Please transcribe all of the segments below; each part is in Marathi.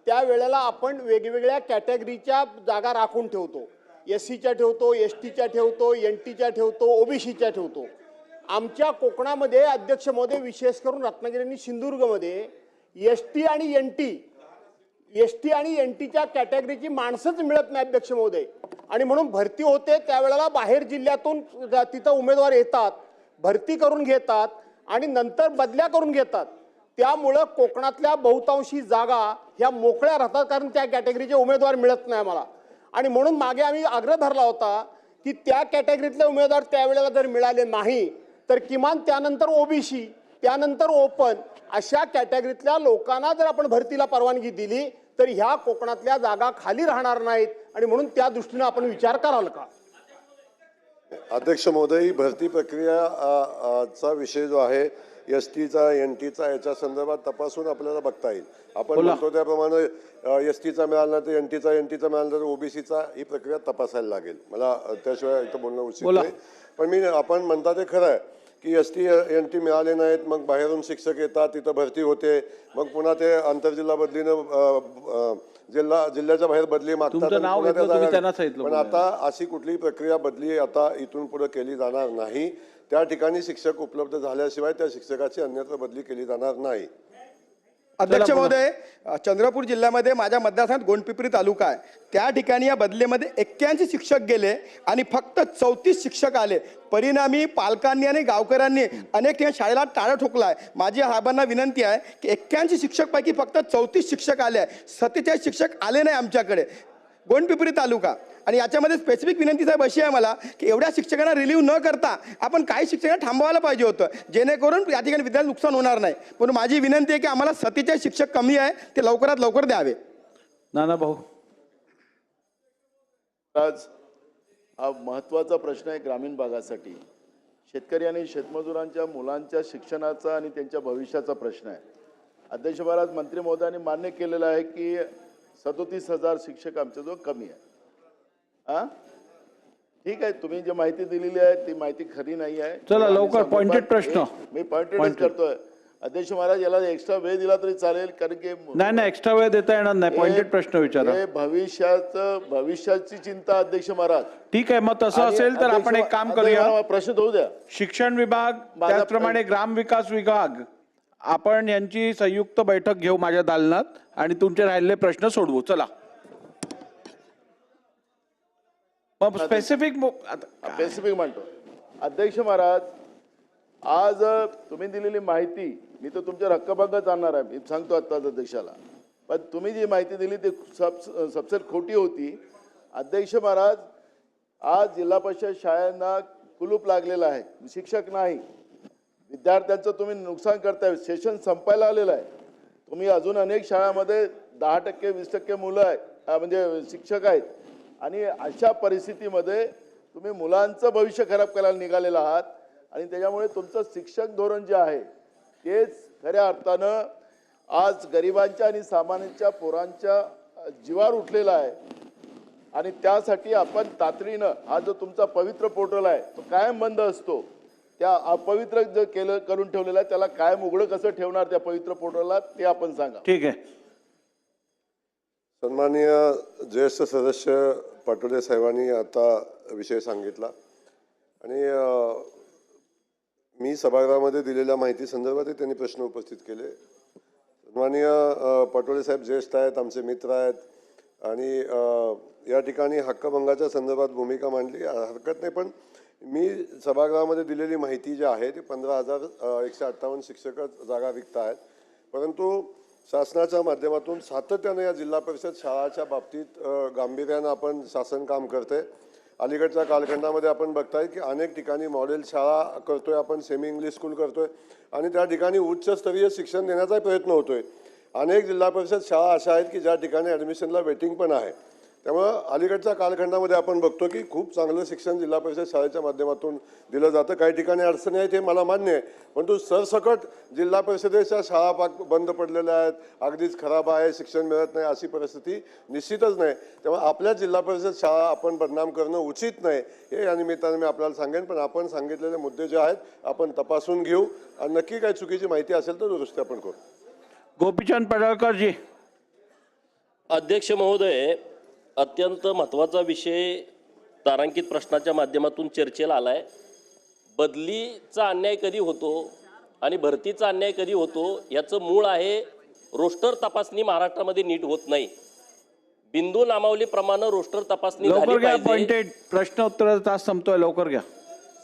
त्यावेळेला आपण वेगवेगळ्या कॅटेगरीच्या जागा राखून ठेवतो. SCच्या ठेवतो, STच्या ठेवतो, NTच्या ठेवतो, OBCच्या ठेवतो. आमच्या कोकणामध्ये अध्यक्ष महोदय, विशेष करून रत्नागिरी आणि सिंधुदुर्गमध्ये ST आणि NTच्या कॅटेगरीची माणसंच मिळत नाही अध्यक्ष महोदय. आणि म्हणून भरती होते त्यावेळेला बाहेर जिल्ह्यातून तिथं उमेदवार येतात, भरती करून घेतात आणि नंतर बदल्या करून घेतात. त्यामुळं कोकणातल्या बहुतांशी जागा ह्या मोकळ्या राहतात, कारण त्या कॅटेगरीचे उमेदवार मिळत नाही आम्हाला. आणि म्हणून मागे आम्ही आग्रह धरला होता की त्या कॅटेगरीतले उमेदवार त्यावेळेला जर मिळाले नाही तर किमान त्यानंतर OBC, त्यानंतर ओपन अशा कॅटेगरीतल्या लोकांना जर आपण भरतीला परवानगी दिली तर ह्या कोकणातल्या जागा खाली राहणार नाहीत. आणि म्हणून त्या दृष्टीने आपण विचार कराल का? अध्यक्ष महोदय, भरती प्रक्रिया चा विषय जो आहे STचा NTचा याच्या संदर्भात तपासून आपल्याला बघता येईल. आपण म्हणतो त्याप्रमाणे STचा मिळाला तर NTचा मिळाला तर OBCचा ही प्रक्रिया तपासायला लागेल. मला त्याशिवाय इथं बोलणं उचित नाही. पण आपण म्हणता ते खरं आहे की ST NT मिळाले नाहीत, मग बाहेरून शिक्षक येतात, तिथं भरती होते, मग पुन्हा ते आंतरजिल्हा बदलीनं जिल्ह्याच्या बाहेर बदली मागतात. पण आता अशी कुठलीही प्रक्रिया बदली आता इथून पुढे केली जाणार नाही. त्या ठिकाणी शिक्षक उपलब्ध झाल्याशिवाय त्या शिक्षकाची अन्यत्र बदली केली जाणार नाही. अध्यक्ष महोदय, चंद्रपूर जिल्ह्यामध्ये माझ्या मतदारसंघात गोंडपिंपरी तालुका आहे. त्या ठिकाणी या बदलीमध्ये 81 शिक्षक गेले आणि फक्त 34 शिक्षक आले. परिणामी पालकांनी आणि गावकऱ्यांनी अनेक ठिकाणी शाळेला टाळं ठोकलं आहे. माझी साहेबांना विनंती आहे की 81 शिक्षकपैकी फक्त 34 शिक्षक आले आहे, 47 शिक्षक आले नाही आमच्याकडे, गोंडपिंपरी तालुका. आणि याच्यामध्ये स्पेसिफिक विनंती साहेब अशी आहे मला की एवढ्या शिक्षकांना रिलीव्ह न करता आपण काही शिक्षकांना थांबवायला पाहिजे होतं, जेणेकरून या ठिकाणी विद्यार्थी नुकसान होणार नाही. पण माझी विनंती आहे की आम्हाला 47 शिक्षक कमी आहे, ते लवकरात लवकर द्यावे. नाना भाऊ, आज हा महत्त्वाचा प्रश्न आहे ग्रामीण भागासाठी. शेतकरी आणि शेतमजुरांच्या मुलांच्या शिक्षणाचा आणि त्यांच्या भविष्याचा प्रश्न आहे. अध्यक्ष महाराज, मंत्री महोदयांनी मान्य केलेलं आहे की 37,000 शिक्षक आमच्याजवळ कमी आहे. ठीक आहे, तुम्ही जी माहिती दिलेली आहे ती माहिती खरी नाही आहे. चला लवकर पॉइंटेड प्रश्न. मी पॉइंटेड करतोय. अध्यक्ष महाराज, याला एक्स्ट्रा वेळ दिला तरी चालेल, कारण की नाही एक्स्ट्रा वेळ देता येणार नाही. पॉइंटेड प्रश्न विचारा. भविष्याची चिंता अध्यक्ष महाराज. ठीक आहे, मग तसं असेल तर आपण एक काम करूया. प्रश्न होऊ द्या. शिक्षण विभाग त्याचप्रमाणे ग्राम विकास विभाग आपण यांची संयुक्त बैठक घेऊ माझ्या दालनात आणि तुमचे राहिलेले प्रश्न सोडवू. चला मग स्पेसिफिक म्हणतो. अध्यक्ष महाराज, आज तुम्ही दिलेली माहिती मी तर तुमच्या हक्कभंगात आणणार आहे, मी सांगतो आत्ताच अध्यक्षाला. पण तुम्ही जी माहिती दिली ती सबसेट खोटी होती. अध्यक्ष महाराज, आज जिल्हा परिषद शाळांना कुलूप लागलेला आहे, शिक्षक नाही. विद्यार्थ्यांचं तुम्ही नुकसान करताय. सेशन संपायला आलेलं आहे. तुम्ही अजून अनेक शाळांमध्ये 10%, 20% मुलं आहेत, म्हणजे शिक्षक आहेत. आणि अशा परिस्थितीमध्ये तुम्ही मुलांचं भविष्य खराब करायला निघालेला आहात. आणि त्याच्यामुळे तुमचं शिक्षक धोरण जे आहे तेच खऱ्या अर्थानं आज गरिबांच्या आणि सामान्यांच्या पोरांच्या जीवावर उठलेला आहे. आणि त्यासाठी आपण तातडीनं हा जो तुमचा पवित्र पोर्टल आहे तो कायम बंद असतो, त्या अपवित्र जे करून ठेवलेलं आहे त्याला कायम उघडं कसं ठेवणार त्या पवित्र पोर्टलला, ते आपण सांगा. ठीक आहे. सन्माननीय ज्येष्ठ सदस्य पाटोले साहेबांनी आता विषय सांगितला आणि मी सभागृहामध्ये दिलेल्या माहिती संदर्भात त्यांनी प्रश्न उपस्थित केले. सन्माननीय पाटोले साहेब ज्येष्ठ आहेत, आमचे मित्र आहेत आणि या ठिकाणी हक्कभंगाच्या संदर्भात भूमिका मांडली, हरकत नाही. पण मी सभागृहामध्ये दिलेली माहिती जी आहे ती 15,158 शिक्षक जागा रिक्त आहेत. परंतु शासनाच्या माध्यमातून सातत्याने या जिल्हा परिषद शाळाच्या बाबतीत गांभीर्यानं आपण शासन काम करते. अलीकडच्या कालखंडामध्ये आपण बघताय की अनेक ठिकाणी मॉडेल शाळा करतोय आपण, सेमी इंग्लिश स्कूल करतोय आणि त्या ठिकाणी उच्चस्तरीय शिक्षण देण्याचा प्रयत्न होतोय. अनेक जिल्हा परिषद शाळा अशा आहेत की ज्या ठिकाणी ॲडमिशनला वेटिंग पण आहे. त्यामुळं अलीकडच्या कालखंडामध्ये आपण बघतो की खूप चांगलं शिक्षण जिल्हा परिषद शाळेच्या माध्यमातून दिलं जातं. काही ठिकाणी अडचणी आहेत हे मला मान्य आहे, परंतु सरसकट जिल्हा परिषदेच्या शाळा बंद पडलेल्या आहेत, अगदीच खराब आहे, शिक्षण मिळत नाही अशी परिस्थिती निश्चितच नाही. त्यामुळे आपल्या जिल्हा परिषद शाळा आपण बदनाम करणं उचित नाही हे या निमित्ताने मी आपल्याला सांगेन. पण आपण सांगितलेले मुद्दे जे आहेत आपण तपासून घेऊ आणि नक्की काही चुकीची माहिती असेल तर दुरुस्ती आपण करू. गोपीचंद पडळकर जी. अध्यक्ष महोदय, अत्यंत महत्त्वाचा विषय तारांकित प्रश्नाच्या माध्यमातून चर्चेला आला आहे. बदलीचा अन्याय कधी होतो आणि भरतीचा अन्याय कधी होतो याचं मूळ आहे रोस्टर तपासणी महाराष्ट्रामध्ये नीट होत नाही. बिंदू नामावलीप्रमाणे रोस्टर तपासणी लवकर झाली घ्या. पाहिजे. पॉइंटेड प्रश्न उत्तराचा तास संपतोय, लवकर घ्या.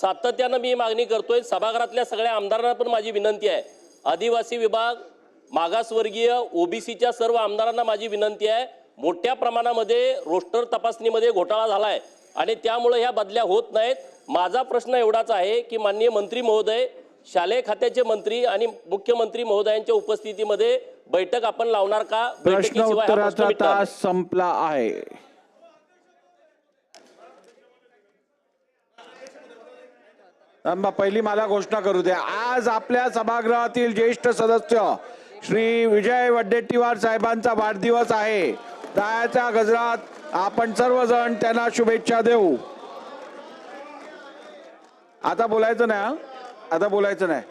सातत्यानं मी मागणी करतोय. सभागृहातल्या सगळ्या आमदारांना पण माझी विनंती आहे. आदिवासी विभाग, मागासवर्गीय, ओबीसीच्या सर्व आमदारांना माझी विनंती आहे. मोठ्या प्रमाणामध्ये रोस्टर तपासणीमध्ये घोटाळा झालाय आणि त्यामुळे ह्या बदल्या होत नाहीत. माझा प्रश्न एवढाच आहे की माननीय मंत्री महोदय, शालेय खात्याचे मंत्री आणि मुख्यमंत्री महोदयांच्या उपस्थितीमध्ये बैठक आपण लावणार का? प्रश्न बैठकीशिवाय हा प्रश्न उत्तराचा मिटणार नाही. तास संपला आहे. पहिली मला घोषणा करू द्या. आज आपल्या सभागृहातील ज्येष्ठ सदस्य श्री विजय वडेट्टीवार साहेबांचा वाढदिवस आहे. टाळ्याच्या गजरात आपण सर्वजण त्यांना शुभेच्छा देऊ. आता बोलायचं नाही हं? आता बोलायचं नाही.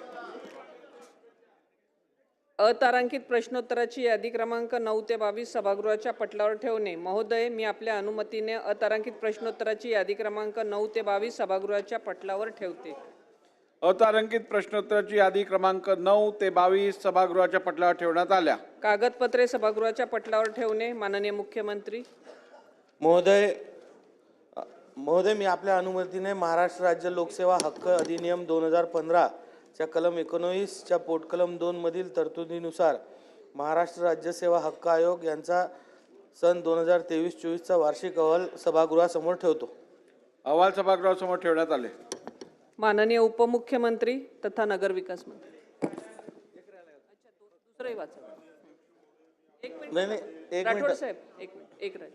अतारांकित प्रश्नोत्तराची यादी क्रमांक 9 ते 22 सभागृहाच्या पटलावर ठेवणे. महोदय, मी आपल्या अनुमतीने अतारांकित प्रश्नोत्तराची यादी क्रमांक 9 ते 22 सभागृहाच्या पटलावर ठेवते. अतारांकित प्रश्नोत्तराची यादी क्रमांक 9 ते 22 सभागृहाच्या पटलावर ठेवण्यात आल्या. कागदपत्रे सभागृहाच्या पटलावर ठेवणे. माननीय मुख्यमंत्री. महोदय, मी आपल्या अनुमतीने महाराष्ट्र राज्य लोकसेवा हक्क अधिनियम 2015 च्या कलम 19 च्या पोटकलम 2 मधील तरतुदीनुसार महाराष्ट्र राज्य सेवा हक्क आयोग यांचा सन 2023-24 चा वार्षिक अहवाल सभागृहासमोर ठेवतो. अहवाल सभागृहासमोर ठेवण्यात आले. माननीय उपमुख्यमंत्री तथा नगरविकास मंत्री. दुसरंही वाचा. एक मिनिट राठोड साहेब, एक राहील.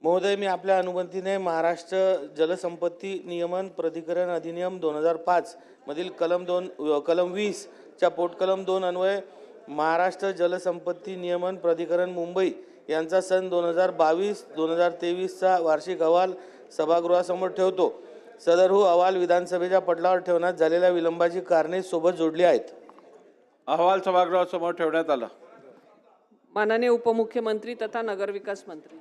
महोदय, मी आपल्या अनुमतीने महाराष्ट्र जलसंपत्ती नियमन प्राधिकरण अधिनियम 2005 मधील कलम 20 च्या पोटकलम 2 अन्वये महाराष्ट्र जलसंपत्ती नियमन प्राधिकरण मुंबई यांचा सन 2022-2023 चा वार्षिक अहवाल सभागृहासमोर ठेवतो. सदर अहवाल विधानसभेच्या पटलावर ठेवण्यात झालेल्या विलंबाची कारणे सोबत जोडली आहेत. अहवाल सभागृहासमोर ठेवण्यात आला. माननीय उपमुख्यमंत्री तथा नगरविकास मंत्री.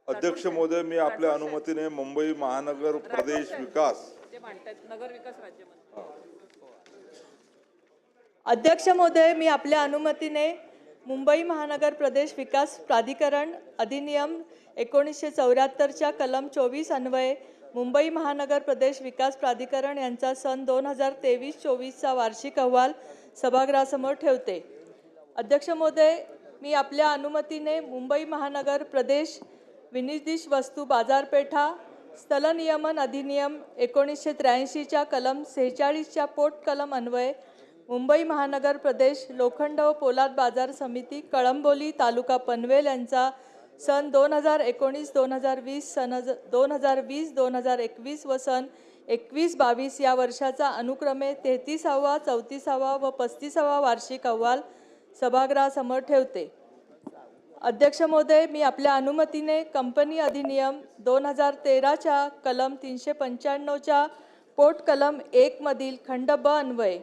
अध्यक्ष महोदय, मी आपल्या अनुमतीने मुंबई महानगर प्रदेश विकास नगरविकास राज्यमंत्री. अध्यक्ष महोदय, मी आपल्या अनुमतीने मुंबई महानगर प्रदेश विकास प्राधिकरण अधिनियम 1974 च्या कलम 24 अन्वये मुंबई महानगर प्रदेश विकास प्राधिकरण यांचा सन 2023-24 चा वार्षिक अहवाल सभागृहासमोर ठेवते. अध्यक्ष महोदय, मी आपल्या अनुमतीने मुंबई महानगर प्रदेश विनिर्दिष्ट वस्तू बाजारपेठा स्थलनियमन अधिनियम 1983 च्या कलम 46 च्या पोटकलम अन्वये मुंबई महानगर प्रदेश लोखंड व पोलाद बाजार समिती कळंबोली तालुका पनवेल यांचा सन 2019-2020 सन 2020-2021 व सन 21-22 या वर्षाचा अनुक्रमे 33वा, 34वा व 35वा वार्षिक अहवाल सभागृहासमोर ठेवते. अध्यक्ष महोदय, मी आपल्या अनुमतीने कंपनी अधिनियम 2013 च्या कलम 395 च्या पोट कलम 1 मधील खंड ब अन्वये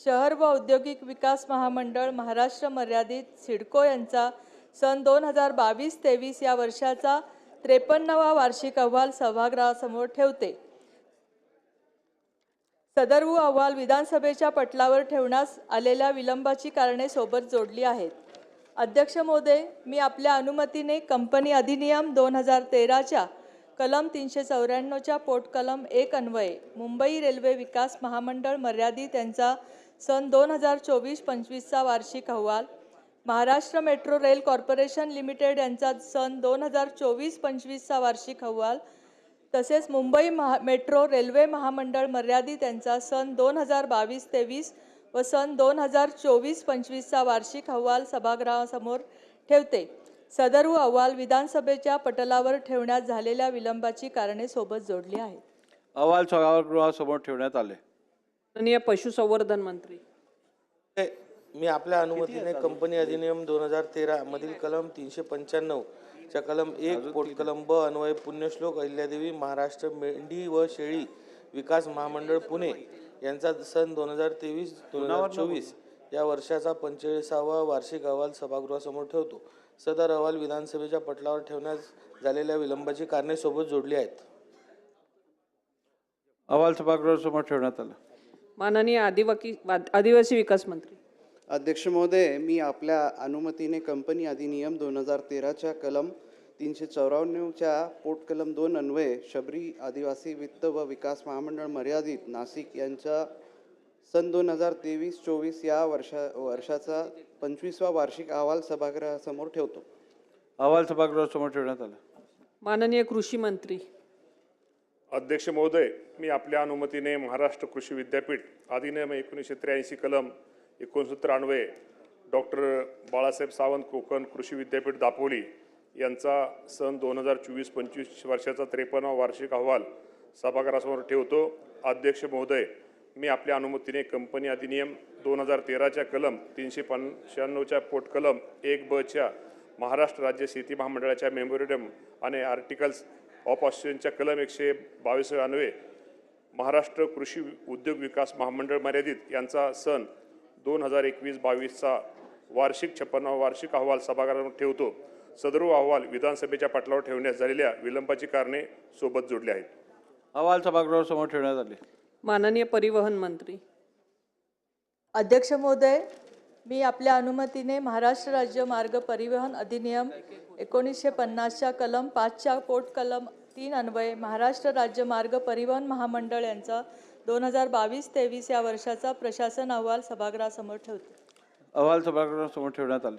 शहर व औद्योगिक विकास महामंडळ महाराष्ट्र मर्यादित सिडको यांचा सन 2022-23 या वर्षाचा 53वा वार्षिक अहवाल सभागृहासमोर ठेवते. सदर अहवाल विधानसभेच्या पटलावर ठेवण्यास आलेल्या विलंबाची कारणे सोबत जोडली आहेत. अध्यक्ष महोदय, मी आपल्या अनुमतीने कंपनी अधिनियम 2013 च्या कलम 394 च्या पोटकलम 1 अन्वये मुंबई रेल्वे विकास महामंडळ मर्यादित यांचा सन 2024-25 चा वार्षिक अहवाल, Maharashtra metro rail corporation limited यांचा सन 2024-25 चा वार्षिक अहवाल तसेच मुंबई मेट्रो रेल्वे महामंडळ मर्यादित यांचा सन 2022-23 व सन 2024-25 चा वार्षिक अहवाल सभागृहासमोर ठेवते. सदर अहवाल विधानसभेच्या पटलावर ठेवण्यात झालेल्या विलंबाची कारणे सोबत जोडली आहेत. अहवाल सभागृहासमोर ठेवण्यात आले. माननीय पशुसंवर्धन मंत्री. मी आपल्या अनुमतीने कंपनी अधिनियम 2013 मधील कलम 395 च्या कलम 1 पोटकलम ब अन्वये पुण्यश्लोक अहिल्यादेवी महाराष्ट्र मेंढी व शेळी विकास महामंडळ पुणे यांचा सन 2023-2024 या वर्षाचा 45वा वार्षिक अहवाल सभागृहासमोर ठेवतो. सदर अहवाल विधानसभेच्या पटलावर ठेवण्यास झालेल्या विलंबाची कारणे सोबत जोडली आहेत. अहवाल सभागृहासमोर ठेवण्यात आला. माननीय आदिवासी विकास मंत्री. अध्यक्ष महोदय, मी आपल्या अनुमतीने कंपनी अधिनियम 2013च्या कलम 394च्या पोट कलम 2 अन्वये शबरी आदिवासी वित्त व विकास महामंडळ मर्यादित नाशिक यांच्या सन 2023-24 या वर्षाचा 25वा वार्षिक अहवाल सभागृहासमोर ठेवतो. अहवाल सभागृहासमोर ठेवण्यात आला. माननीय कृषी मंत्री. अध्यक्ष महोदय, मी आपल्या अनुमतीने महाराष्ट्र कृषी विद्यापीठ अधिनियम 1983 कलम 69 अन्वये डॉक्टर बाळासाहेब सावंत कोकण कृषी विद्यापीठ दापोली यांचा सन 2024-25 वर्षाचा 53वा वार्षिक अहवाल सभागृहासमोर ठेवतो. अध्यक्ष महोदय, मी आपल्या अनुमतीने कंपनी अधिनियम 2013च्या कलम 395च्या पोट कलम 1 च्या महाराष्ट्र राज्य शेती महामंडळाच्या मेमोरेंडम आणि आर्टिकल्स ऑफ असोसिएशनच्या कलम 122 अन्वये महाराष्ट्र कृषी उद्योग विकास महामंडळ मर्यादित यांचा सन 2021-22चा वार्षिक 56वा वार्षिक अहवाल सभागृहावर ठेवतो. सदर अहवाल विधानसभेच्या पटलावर ठेवण्यास झालेल्या विलंबाची कारणे सोबत जोडली आहेत. अहवाल सभागृहासमोर ठेवण्यात आले. माननीय परिवहन मंत्री. अध्यक्ष महोदय, मी आपल्या अनुमतीने महाराष्ट्र राज्य मार्ग परिवहन अधिनियम 1950च्या कलम 5च्या पोट कलम 3 अन्वये महाराष्ट्र राज्य मार्ग परिवहन महामंडळ यांचा 2022-23 या वर्षाचा प्रशासन अहवाल सभागृहासमोर ठेवतो. अहवाल सभागृहासमोर ठेवण्यात आले.